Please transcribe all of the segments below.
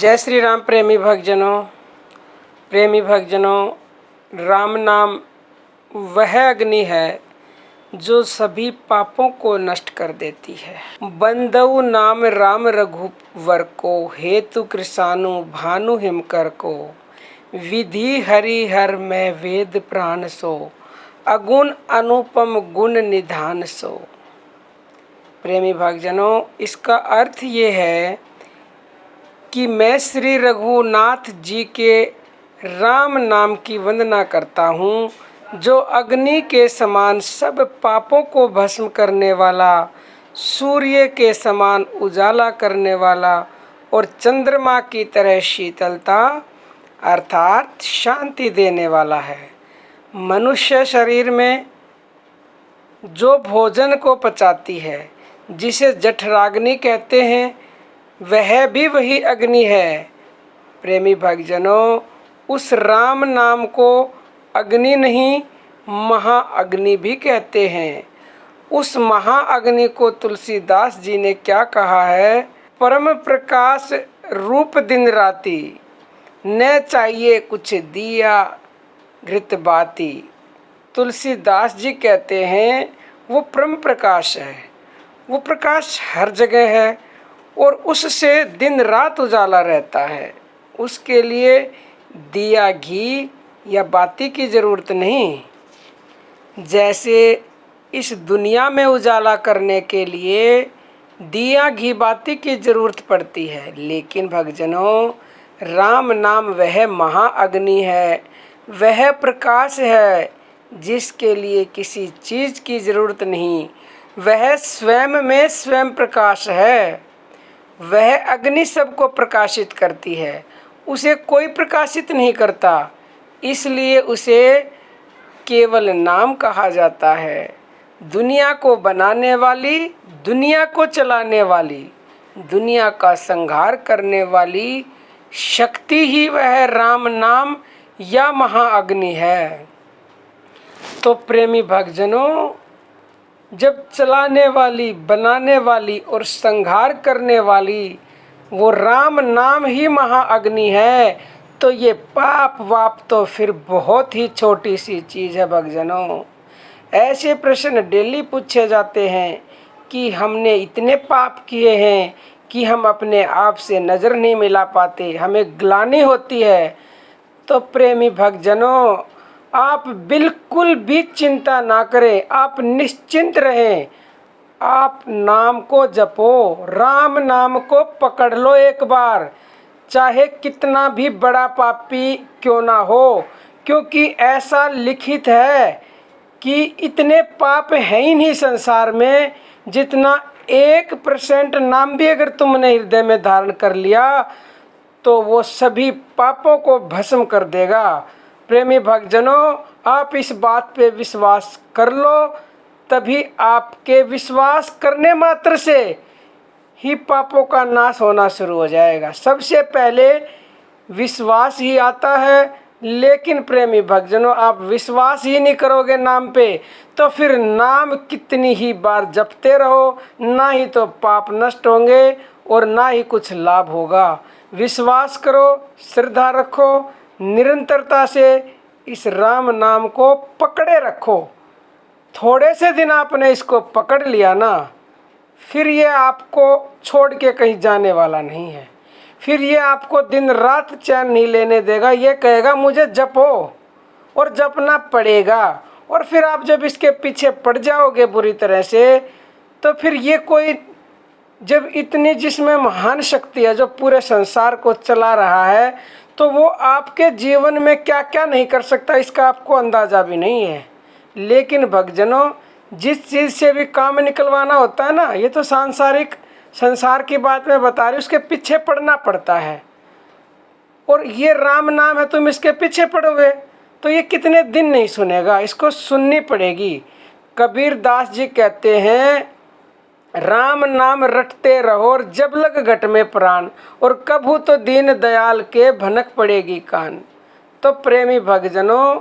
जय श्री राम। प्रेमी भक्तजनों, राम नाम वह अग्नि है जो सभी पापों को नष्ट कर देती है। बंदऊ नाम राम रघुवर को, हेतु कृषाणु भानु हिमकर को। विधि हरि हर में वेद प्राण सो, अगुण अनुपम गुण निधान सो। प्रेमी भक्तजनों, इसका अर्थ ये है कि मैं श्री रघुनाथ जी के राम नाम की वंदना करता हूँ, जो अग्नि के समान सब पापों को भस्म करने वाला, सूर्य के समान उजाला करने वाला और चंद्रमा की तरह शीतलता अर्थात शांति देने वाला है। मनुष्य शरीर में जो भोजन को पचाती है, जिसे जठराग्नि कहते हैं, वह भी वही अग्नि है। प्रेमी भक्तजनों, उस राम नाम को अग्नि नहीं, महाअग्नि भी कहते हैं। उस महाअग्नि को तुलसीदास जी ने क्या कहा है? परम प्रकाश रूप दिन राती, न चाहिए कुछ दिया घृत बाती। तुलसीदास जी कहते हैं वो परम प्रकाश है, वो प्रकाश हर जगह है और उससे दिन रात उजाला रहता है। उसके लिए दिया घी या बाती की ज़रूरत नहीं। जैसे इस दुनिया में उजाला करने के लिए दिया घी बाती की ज़रूरत पड़ती है, लेकिन भक्तजनों, राम नाम वह महाअग्नि है, वह प्रकाश है जिसके लिए किसी चीज़ की ज़रूरत नहीं। वह स्वयं में स्वयं प्रकाश है। वह अग्नि सबको प्रकाशित करती है, उसे कोई प्रकाशित नहीं करता, इसलिए उसे केवल नाम कहा जाता है। दुनिया को बनाने वाली, दुनिया को चलाने वाली, दुनिया का संहार करने वाली शक्ति ही वह राम नाम या महाअग्नि है। तो प्रेमी भक्तजनों, जब चलाने वाली, बनाने वाली और संहार करने वाली वो राम नाम ही महाअग्नि है, तो ये पाप वाप तो फिर बहुत ही छोटी सी चीज़ है। भक्तजनों, ऐसे प्रश्न डेली पूछे जाते हैं कि हमने इतने पाप किए हैं कि हम अपने आप से नज़र नहीं मिला पाते, हमें ग्लानि होती है। तो प्रेमी भक्तजनों, आप बिल्कुल भी चिंता ना करें, आप निश्चिंत रहें। आप नाम को जपो, राम नाम को पकड़ लो एक बार, चाहे कितना भी बड़ा पापी क्यों ना हो, क्योंकि ऐसा लिखित है कि इतने पाप हैं ही नहीं संसार में, जितना 1% नाम भी अगर तुमने हृदय में धारण कर लिया तो वो सभी पापों को भस्म कर देगा। प्रेमी भक्तजनों, आप इस बात पे विश्वास कर लो, तभी आपके विश्वास करने मात्र से ही पापों का नाश होना शुरू हो जाएगा। सबसे पहले विश्वास ही आता है, लेकिन प्रेमी भक्तजनों, आप विश्वास ही नहीं करोगे नाम पे, तो फिर नाम कितनी ही बार जपते रहो, ना ही तो पाप नष्ट होंगे और ना ही कुछ लाभ होगा। विश्वास करो, श्रद्धा रखो, निरंतरता से इस राम नाम को पकड़े रखो। थोड़े से दिन आपने इसको पकड़ लिया ना, फिर ये आपको छोड़ के कहीं जाने वाला नहीं है। फिर ये आपको दिन रात चैन नहीं लेने देगा, ये कहेगा मुझे जपो, और जपना पड़ेगा। और फिर आप जब इसके पीछे पड़ जाओगे बुरी तरह से, तो फिर ये कोई, जब इतनी जिसमें महान शक्ति है जो पूरे संसार को चला रहा है, तो वो आपके जीवन में क्या क्या नहीं कर सकता, इसका आपको अंदाज़ा भी नहीं है। लेकिन भक्तजनों, जिस चीज़ से भी काम निकलवाना होता है ना, ये तो सांसारिक संसार की बात में बता रही, उसके पीछे पड़ना पड़ता है। और ये राम नाम है, तुम इसके पीछे पड़ोगे तो ये कितने दिन नहीं सुनेगा, इसको सुननी पड़ेगी। कबीर दास जी कहते हैं, राम नाम रटते रहो और जब लग घट में प्राण, और कभू तो दीन दयाल के भनक पड़ेगी कान। तो प्रेमी भक्तजनों,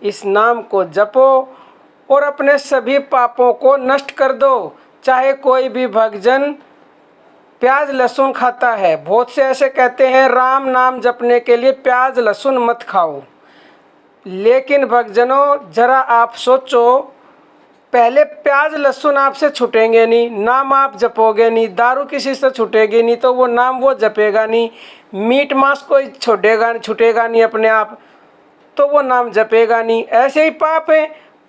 इस नाम को जपो और अपने सभी पापों को नष्ट कर दो। चाहे कोई भी भक्तजन प्याज लहसुन खाता है। बहुत से ऐसे कहते हैं राम नाम जपने के लिए प्याज लहसुन मत खाओ। लेकिन भक्तजनों जरा आप सोचो, पहले प्याज लहसुन आपसे छूटेंगे नहीं, नाम आप जपोगे नहीं, दारू किसी से छूटेगी नहीं तो वो नाम वो जपेगा नहीं, मीट मांस कोई छूटेगा नहीं अपने आप तो वो नाम जपेगा नहीं। ऐसे ही पाप है,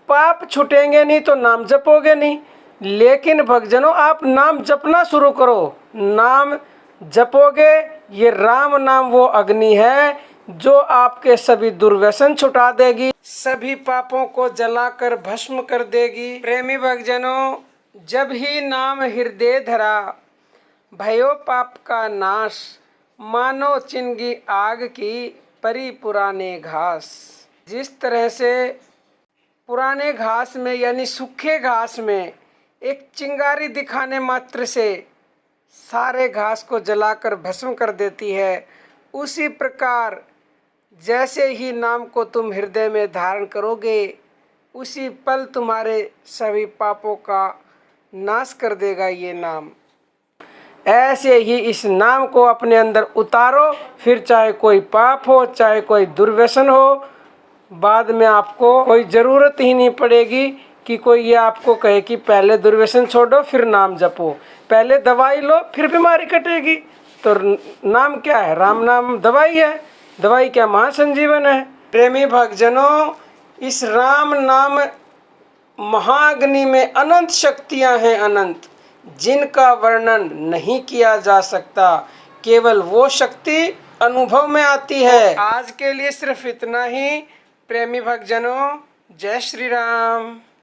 पाप छूटेंगे नहीं तो नाम जपोगे नहीं। लेकिन भक्तजनों आप नाम जपना शुरू करो, नाम जपोगे, ये राम नाम वो अग्नि है जो आपके सभी दुर्व्यसन छुटा देगी, सभी पापों को जलाकर भस्म कर देगी। प्रेमी भक्तजनों, जब ही नाम हृदय धरा, भयो पाप का नाश, मानो चिंगी आग की परी पुराने घास। जिस तरह से पुराने घास में यानी सूखे घास में एक चिंगारी दिखाने मात्र से सारे घास को जलाकर भस्म कर देती है, उसी प्रकार जैसे ही नाम को तुम हृदय में धारण करोगे, उसी पल तुम्हारे सभी पापों का नाश कर देगा ये नाम। ऐसे ही इस नाम को अपने अंदर उतारो, फिर चाहे कोई पाप हो, चाहे कोई दुर्व्यसन हो, बाद में आपको कोई ज़रूरत ही नहीं पड़ेगी कि कोई ये आपको कहे कि पहले दुर्व्यसन छोड़ो फिर नाम जपो, पहले दवाई लो फिर बीमारी कटेगी। तो नाम क्या है? राम नाम दवाई है। दवाई क्या? महासंजीवन है। प्रेमी भक्तजनों, इस राम नाम महाअग्नि में अनंत शक्तियां हैं, अनंत, जिनका वर्णन नहीं किया जा सकता। केवल वो शक्ति अनुभव में आती है। आज के लिए सिर्फ इतना ही। प्रेमी भक्तजनों, जय श्री राम।